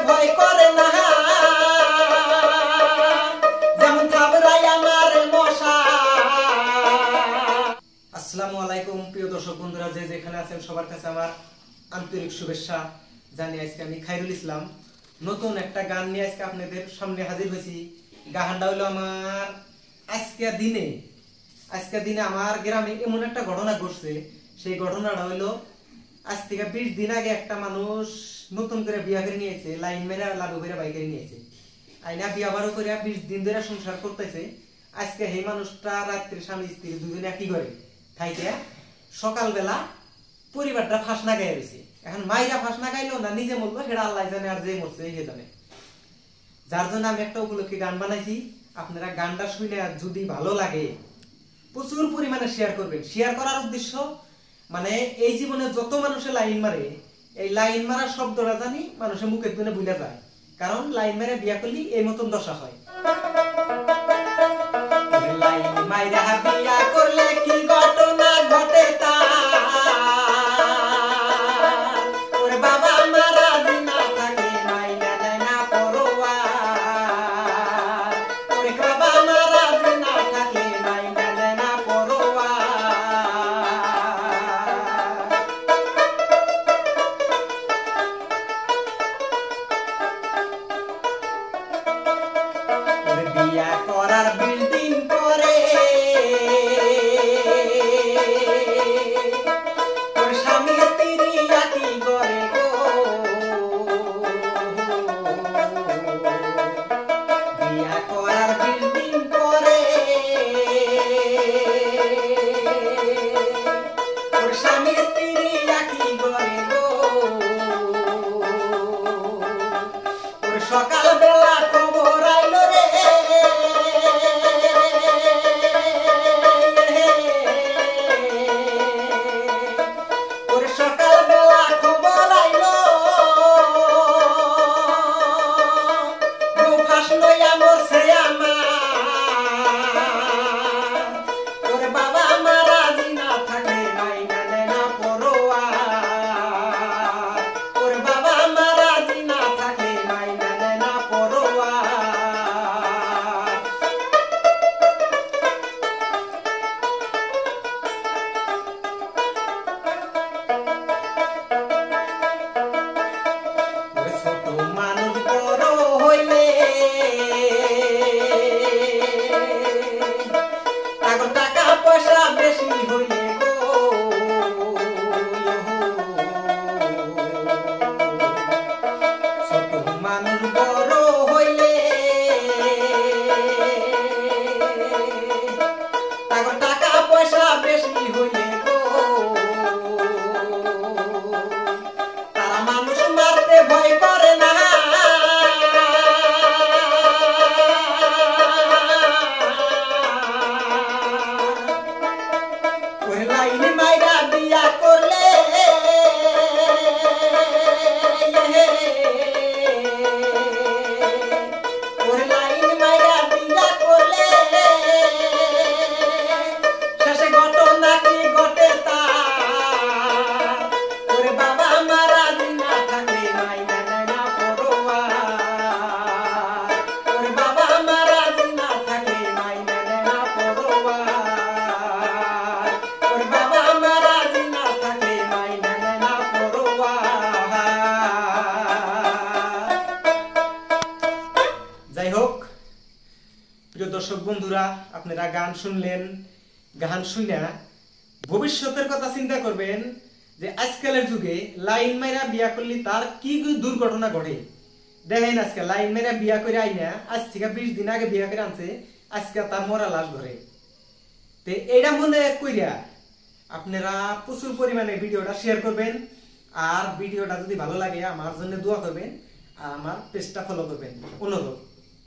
ভয় করে না যেমন থাবরাই আমার মশা। আসসালামু আলাইকুম প্রিয় দর্শক বন্ধুরা, যে যেখানে আছেন সবার কাছে আমার আন্তরিক শুভেচ্ছা জানিয়ে আজকে আমি খায়রুল ইসলাম নতুন একটা গান নিয়ে আজকে আপনাদের সামনে হাজির হয়েছি। গানটা হলো আমার আজকে দিনে আমার গ্রামে এমন একটা ঘটনা ঘটছে। সেই ঘটনাটা হলো আজ থেকে 20 দিন আগে একটা মানুষ নতুন করে বিয়া করে নিয়েছে, লাইন মেরা লাগু করে বাই করে নিয়েছে। আইনা বিয়া বারো করে 20 দিন ধরে সংসার করতেছে। আজকে সেই মানুষটা রাত্রে স্বামী স্ত্রী দুজনে একই করে খাইতে সকালবেলা পরিবারটা ফাঁস না গায়ে রয়েছে। এখন মাইরা ফাঁস না গাইলো না নিজে মরলো সেটা আল্লাহ জানে, আর যে মরছে সে জানে। যার জন্য আমি একটা উপলক্ষে গান বানাইছি। আপনারা গানটা শুনে যদি ভালো লাগে প্রচুর পরিমাণে শেয়ার করবেন। শেয়ার করার উদ্দেশ্য মানে এই জীবনে যত মানুষে লাইন মারে, এই লাইন মারা শব্দটা জানি মানুষের মুখের দিনে ভুলে যায়, কারণ লাইন মেরে বিয়া করলে এই মতন দশা হয়। লাইন মাইরা বিয়া করলে কি ঘটনা ঘটে তা ওরে বাবা মারা দিনা থাকে মাইনা দেয় না পরোয়া। ওরে বাবা মারা দিনা থাকে মাইনা দেয় না পরোয়া। ওরে বিয়া করার বিল্ডিং করে ওর স্বামী স্ত্রী একই করে গো। বিয়া করার বিল্ডিং করে ওর স্বামী স্ত্রী একই করে গো। ওর সকালবেলা খবর আইলো রে সকালবেলা খবর আইলো বউ ফাঁস লইয়া মরছে আমার। ওরে বাবা মারা জিনা থাকে মাইনা দেয় না পরোয়া। ওরে বাবা মারা জিনা থাকে মাইনা দেয় না পরোয়া। ছোট মানুষ বড় হইলে তাগর টাকা পয়সা বেশি হইলে গো। ছোট মানুষ বড় হইলে তাগর টাকা পয়সা বেশি হইলে গো। তারা মানুষ মারতে ভয় করে না ওই লাইন মাইরা বিয়া করলে ওই লাইন মাইরা বিয়া করলে শেষে ঘটনা কি ঘটে তা ওরে বাবা মারা দিনা থাকে মাইনা দেয় না পরোয়া। ওরে বাবা মারা দিনা থাকে মাইনা দেয় না পরোয়া। ওরে বাবা মারা দিনা থাকে মাইনা দেয় না পরোয়া। যাই হোক প্রিয় দর্শক বন্ধুরা, আপনারা গান শুনলেন। গান শুনে ভবিষ্যতের কথা চিন্তা করবেন যে আজকালের যুগে লাইন মাইরা বিয়া করলে তার কি দুর্ঘটনা ঘটে। দেখেন আজকে লাইন মাইরা বিয়া করে আইনা আজ থেকে 20 দিন আগে বিয়া করে আনছে, আজকে তার মরা লাশ ধরে। তো এইটা মনে কইরা আপনারা প্রচুর পরিমাণে ভিডিওটা শেয়ার করবেন। আর ভিডিওটা যদি ভালো লাগে আমার জন্য দোয়া করবেন আর আমার পেজটা ফলো করবেন। অনুরোধ।